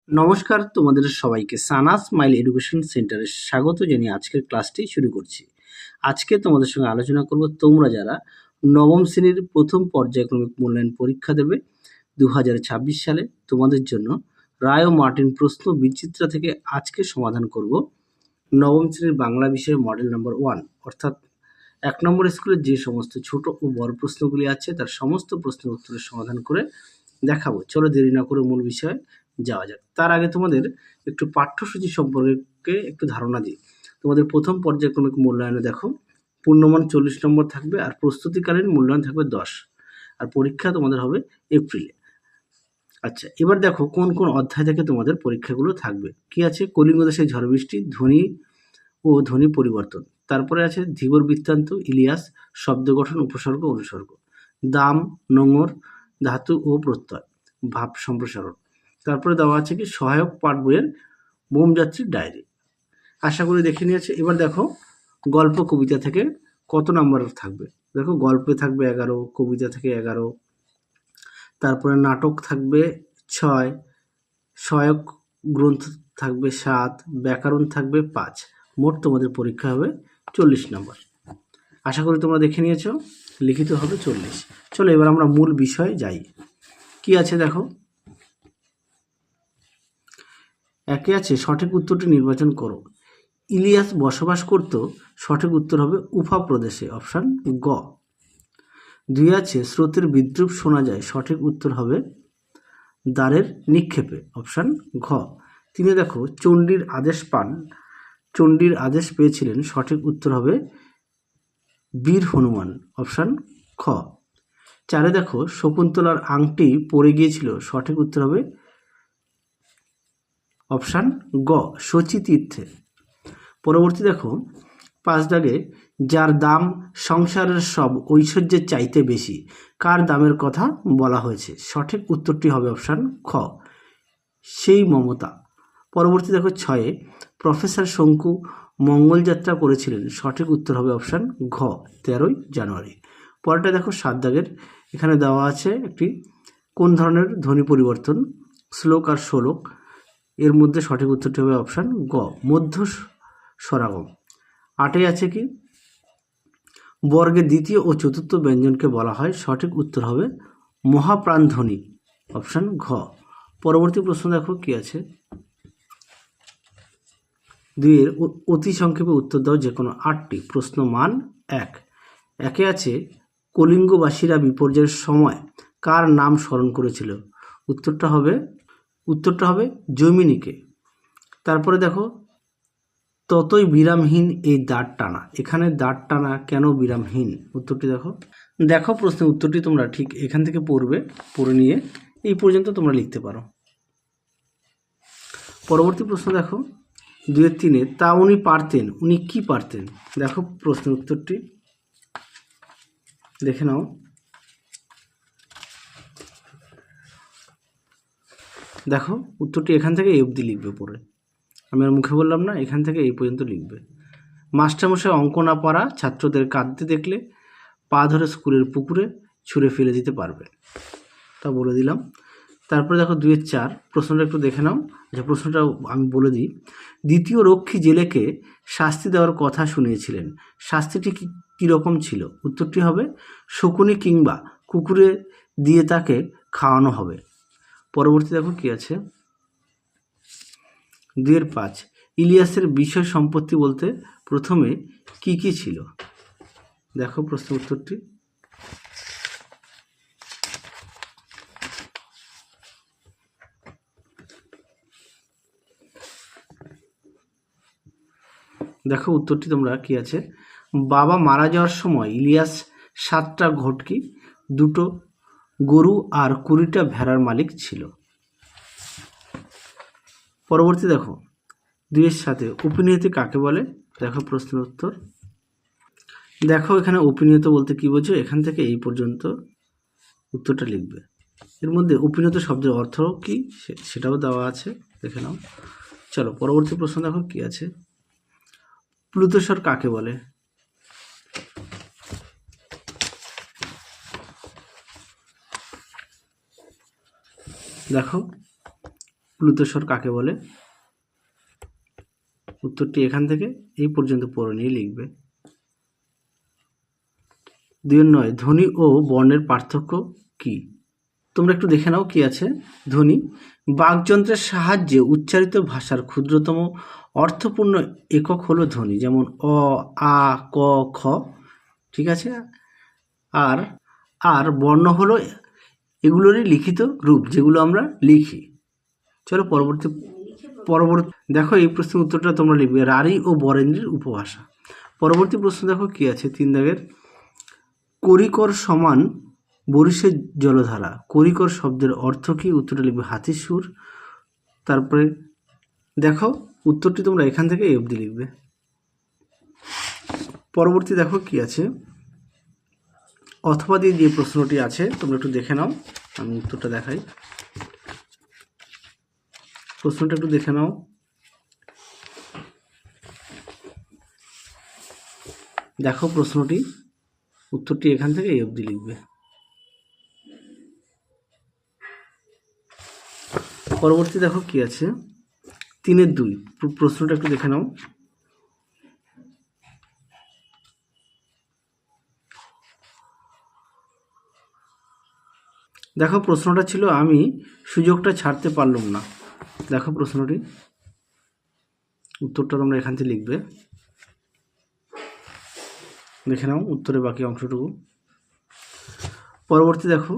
নমস্কার, তোমাদের সবাইকে সানা স্মাইল এডুকেশন সেন্টারে স্বাগত জানিয়ে আজকের ক্লাসটি শুরু করছি। আজকে তোমাদের সঙ্গে আলোচনা করব তোমরা যারা নবম শ্রেণীর প্রথম পর্যায়ক্রমিক মূল্যায়ন পরীক্ষা দেবে 2026 সালে, তোমাদের জন্য রায় ও মার্টিন প্রশ্ন বিচিত্রা থেকে আজকে সমাধান করব নবম শ্রেণীর বাংলা বিষয়ের মডেল নাম্বার 1, অর্থাৎ 1 নম্বর স্কুলের যে সমস্ত ছোট ও বড় প্রশ্নগুলি আছে তার সমস্ত প্রশ্নের উত্তরের সমাধান করে দেখাবো। চলো দেরি না করে মূল বিষয়ে যাওয়া যাক। তার আগে তোমাদের একটু পাঠ্যসূচি সম্পর্কে একটু ধারণা দিই। তোমাদের প্রথম পর্যায়ক্রমিক মূল্যায়নে দেখো পূর্ণমান 40 নম্বর থাকবে, আর প্রস্তুতিকালীন মূল্যায়ন থাকবে 10, আর পরীক্ষা তোমাদের হবে এপ্রিলে। আচ্ছা, এবার দেখো কোন কোন অধ্যায় থেকে তোমাদের পরীক্ষাগুলো থাকবে। কি আছে? কলিঙ্গ দেশে ঝড় বৃষ্টি, ধ্বনি ও ধ্বনি পরিবর্তন। তারপরে আছে ধীবর বৃত্তান্ত, ইলিয়াস, শব্দ গঠন, উপসর্গ, অনুসর্গ, দাম, নোঙর, ধাতু ও প্রত্যয়, ভাব সম্প্রসারণ। তারপরে দেওয়া আছে কি সহায়ক পাঠ বইয়ের বোমযাত্রীর ডায়েরি। আশা করি দেখে নিয়েছে। এবার দেখো গল্প কবিতা থেকে কত নাম্বার থাকবে। দেখো গল্পে থাকবে 11, কবিতা থেকে 11, তারপরে নাটক থাকবে 6, সহায়ক গ্রন্থ থাকবে 7, ব্যাকরণ থাকবে 5। মোট তোমাদের পরীক্ষা হবে 40 নম্বর। আশা করি তোমরা দেখে নিয়েছো। লিখিত হবে 40। চলো এবার আমরা মূল বিষয়ে যাই। কি আছে দেখো, একে আছে সঠিক উত্তরটি নির্বাচন করো। ইলিয়াস বসবাস করত, সঠিক উত্তর হবে উফা প্রদেশে, অপশান গ। 2 আছে স্রোতের বিদ্রুপ শোনা যায়, সঠিক উত্তর হবে দ্বারের নিক্ষেপে, অপশান ঘ। 3 দেখো চণ্ডীর আদেশ পেয়েছিলেন, সঠিক উত্তর হবে বীর হনুমান, অপশান খ। 4 দেখো শকুন্তলার আংটি পড়ে গিয়েছিল, সঠিক উত্তর হবে অপশান গ শচী তীর্থে। পরবর্তী দেখো 5 দাগে যার দাম সংসারের সব ঐশ্বর্যের চাইতে বেশি, কার দামের কথা বলা হয়েছে, সঠিক উত্তরটি হবে অপশান খ সেই মমতা। পরবর্তী দেখো 6 প্রফেসর শঙ্কু মঙ্গলযাত্রা করেছিলেন, সঠিক উত্তর হবে অপশান ঘ 13ই জানুয়ারি। পরেরটা দেখো 7 দাগের, এখানে দেওয়া আছে একটি কোন ধরনের ধ্বনি পরিবর্তন, শ্লোক আর শোলক, এর মধ্যে সঠিক উত্তরটি হবে অপশান গ মধ্য স্বরাগম। 8 আছে কি বর্গের দ্বিতীয় ও চতুর্থ ব্যঞ্জনকে বলা হয়, সঠিক উত্তর হবে মহাপ্রাণধ্বনি, অপশান ঘ। পরবর্তী প্রশ্ন দেখো কি আছে, 2 অতি সংক্ষেপে উত্তর দাও যে কোনো 8টি প্রশ্ন। মান 1। একে আছে কলিঙ্গবাসীরা বিপর্যয়ের সময় কার নাম স্মরণ করেছিল, উত্তরটা হবে জৈমিনীকে। তারপরে দেখো ততই বিরামহীন এই দাঁড় টানা, এখানে দাঁড় টানা কেন বিরামহীন, উত্তরটি দেখো প্রশ্নের উত্তরটি তোমরা ঠিক এখান থেকে পড়ে নিয়ে এই পর্যন্ত তোমরা লিখতে পারো। পরবর্তী প্রশ্ন দেখো 2-3 তা উনি পারতেন, উনি কি পারতেন, দেখো প্রশ্নের উত্তরটি দেখে নাও। দেখো উত্তরটি এখান থেকে এই অবধি লিখবে পড়ে, আমি আর মুখে বললাম না, এখান থেকে এই পর্যন্ত লিখবে। মাস্টারমশাই অঙ্ক না পারা ছাত্রদের কাঁদতে দেখলে পা ধরে স্কুলের পুকুরে ছুঁড়ে ফেলে দিতে পারবে, তা বলে দিলাম। তারপরে দেখো 2-4 প্রশ্নটা একটু দেখে নাও। আচ্ছা, প্রশ্নটা আমি বলে দিই। দ্বিতীয় রক্ষী জেলেকে শাস্তি দেওয়ার কথা শুনিয়েছিলেন, শাস্তিটি কীরকম ছিল, উত্তরটি হবে শকুনি কিংবা কুকুরে দিয়ে তাকে খাওয়ানো হবে। পরবর্তী দেখো কি আছে 2-5 ইলিয়াসের বিষয় সম্পত্তি বলতে প্রথমে কি কি ছিল, দেখো প্রশ্ন উত্তরটি। দেখো উত্তরটি তোমরা কি আছে, বাবা মারা যাওয়ার সময় ইলিয়াস 7টা ঘটকি, 2টো গরু আর 20টা ভেড়ার মালিক ছিল। পরবর্তী দেখো 2-7 উপনিয়তি কাকে বলে, দেখো প্রশ্নের উত্তর। দেখো এখানে উপনিয়ত বলতে কি বোঝো, এখান থেকে এই পর্যন্ত উত্তরটা লিখবে। এর মধ্যে উপনিয়ত শব্দের অর্থ কি সেটাও দেওয়া আছে, দেখে নাও। চলো পরবর্তী প্রশ্ন দেখো কি আছে, প্লুতস্বর কাকে বলে, দেখো প্লুতস্বর কাকে বলে? উত্তরটি এখান থেকে এই পর্যন্ত পড়ে নিয়ে লিখবে। 2-9 ধ্বনি ও বর্ণের পার্থক্য কি? তোমরা একটু দেখে নাও কি আছে। ধ্বনি বাকযন্ত্রের সাহায্যে উচ্চারিত ভাষার ক্ষুদ্রতম অর্থপূর্ণ একক হলো ধ্বনি, যেমন অ, আ, ক, খ, ঠিক আছে। আর আর বর্ণ হলো এগুলোরই লিখিত রূপ, যেগুলো আমরা লিখি। চলো পরবর্তী দেখো, এই প্রশ্নের উত্তরটা তোমরা লিখবে রাঢ়ী ও বরেন্দ্রীর উপভাষা। পরবর্তী প্রশ্ন দেখো কি আছে 3 দাগের। করিকর সমান বরিশের জলধারা, করিকর শব্দের অর্থ কি? উত্তরটা লিখবে হাতির সুর। তারপরে দেখো উত্তরটি তোমরা এখান থেকে এই অবধি লিখবে। পরবর্তী দেখো কি আছে, অথবা দিয়ে যে প্রশ্নটি আছে তোমরা একটু দেখে নাও, আমি উত্তরটা দেখাই। প্রশ্নটা একটু দেখে নাও। দেখো প্রশ্নটি, উত্তরটি এখান থেকে এই অবধি লিখবে। পরবর্তী দেখো কি আছে 3-2 প্রশ্নটা একটু দেখে নাও। দেখো প্রশ্নটা ছিল আমি সুযোগটা ছাড়তে পারলাম না। দেখো প্রশ্নটি, উত্তরটা তোমরা এখান থেকে লিখবে। দেখে নাও উত্তরের বাকি অংশটুকু। পরবর্তী দেখো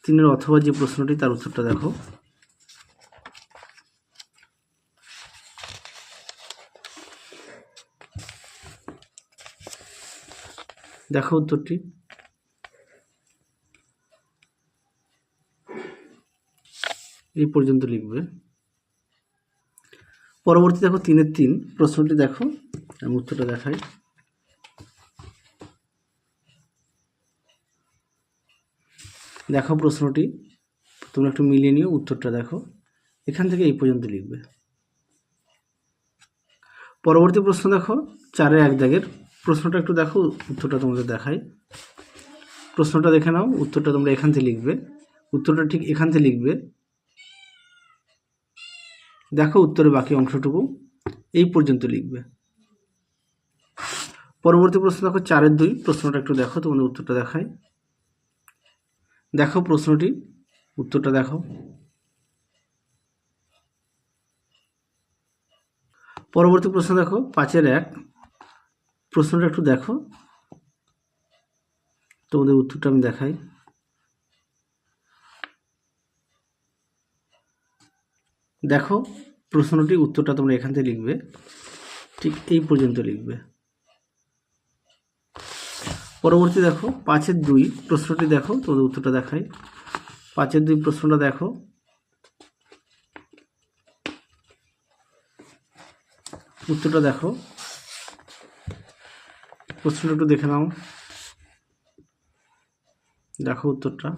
3 অথবা যে প্রশ্নটি তার উত্তরটা দেখো। দেখো উত্তরটি, এই পর্যন্ত লিখবে। পরবর্তী দেখো 3-3 প্রশ্নটি দেখো, আমি উত্তরটা দেখাই। দেখো প্রশ্নটি তোমরা একটু মিলিয়ে নিও, উত্তরটা দেখো এখান থেকে এই পর্যন্ত লিখবে। পরবর্তী প্রশ্ন দেখো 4-1 দাগের প্রশ্নটা একটু দেখো, উত্তরটা তোমাদের দেখাই। প্রশ্নটা দেখে নাও, উত্তরটা তোমরা এখান থেকে লিখবে। উত্তরটা ঠিক এখান থেকে লিখবে। দেখো উত্তরের বাকি অংশটুকু এই পর্যন্ত লিখবে। পরবর্তী প্রশ্ন দেখো 4-2 প্রশ্নটা একটু দেখো, তোমাদের উত্তরটা দেখাই। দেখো প্রশ্নটি, উত্তরটা দেখো। পরবর্তী প্রশ্ন দেখো 5-1 প্রশ্নটা একটু দেখো, তোমাদের উত্তরটা আমি দেখাই। দেখো প্রশ্নটি, উত্তরটা তোমরা এখান থেকে লিখবে, ঠিক এই পর্যন্ত লিখবে। পরবর্তী দেখো 5-2 প্রশ্নটি দেখো, তোমাদের উত্তরটা দেখাই। 5-2 প্রশ্নটা দেখো। উত্তরটা দেখো, প্রশ্নটা একটু দেখে নাও। দেখো উত্তরটা,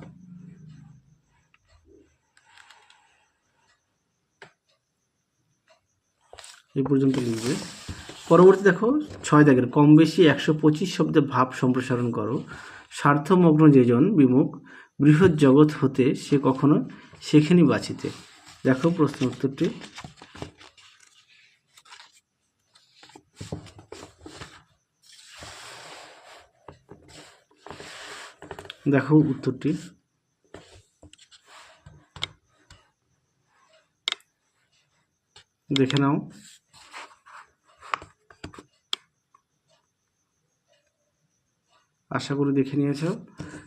এই পর্যন্ত লিখবে। পরবর্তী দেখো 6 দাগের কম বেশি 125 শব্দে ভাব সম্প্রসারণ করো। স্বার্থমগ্ন যেজন বিমুখ বৃহৎ জগৎ হতে সে কখনো সেখানি বাঁচিতে। দেখো প্রশ্ন উত্তরটি। দেখো উত্তরটি, দেখে নাও। আশা করি দেখে নিয়েছো।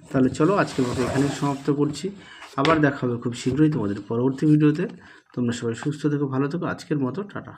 তাহলে চলো আজকের মতো এখানেই সমাপ্ত করছি। আবার দেখা হবে খুব শীঘ্রই তোমাদের পরবর্তী ভিডিওতে। তোমরা সবাই সুস্থ থেকো, ভালো থেকো। আজকের মতো টাটা।